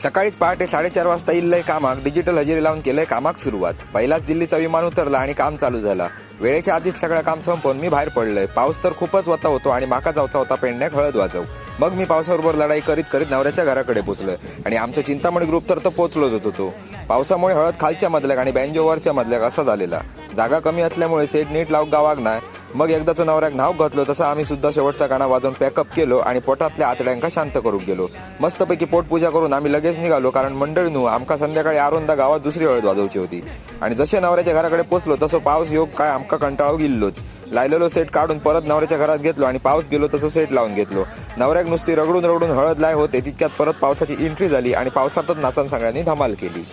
सकाळीच पहाटे 4:30 वाजता इल्लय कामाक डिजिटल हजेरी लावून केलंय कामाक सुरुवात. पहिलाच दिल्लीचा विमान उतरला आणि काम चालू झाला. वेळेच्या आधीच सगळं काम संपवून मी बाहेर पडलोय. पाऊस तर खूपच वता होतो आणि माका जावचा होता पेंडण्याक हळद वाजव. मग मी पावसाबरोबर लढाई करीत करीत नवऱ्याच्या घराकडे पोचलोय आणि आमचा चिंतामणी ग्रुप तर पोचलोच होतो. पावसामुळे हळद खालच्या मजल्याक आणि बँजो वरच्या मजल्याक असा झालेला. जागा कमी असल्यामुळे सेट नीट लावूक गावाक नाही. मग एकदाचं नवऱ्याक नाव घातलो तसं आम्ही सुद्धा शेवटचा गाणा वाजवून पॅकअप केलो आणि पोटातल्या आतड्यांका शांत करून गेलो. मस्तपैकी पोटपूजा करून आम्ही लगेच निघालो, कारण मंडळीनू आमका संध्याकाळी आरोंदा गावात दुसरी हळद वाजवची होती. आणि जसे नवऱ्याच्या घराकडे पोचलो तसं पाऊस योग काय आमका कंटाळू गेल्लोच. लायलेलो सेट काढून परत नवऱ्याच्या घरात घेतलो आणि पाऊस गेलो तसं सेट लावून घेतलो. नवऱ्याक नुसती रगडून रगडून हळद लाय होते तितक्यात परत पावसाची एंट्री झाली आणि पावसातच नाचन सगळ्यांनी धमाल केली.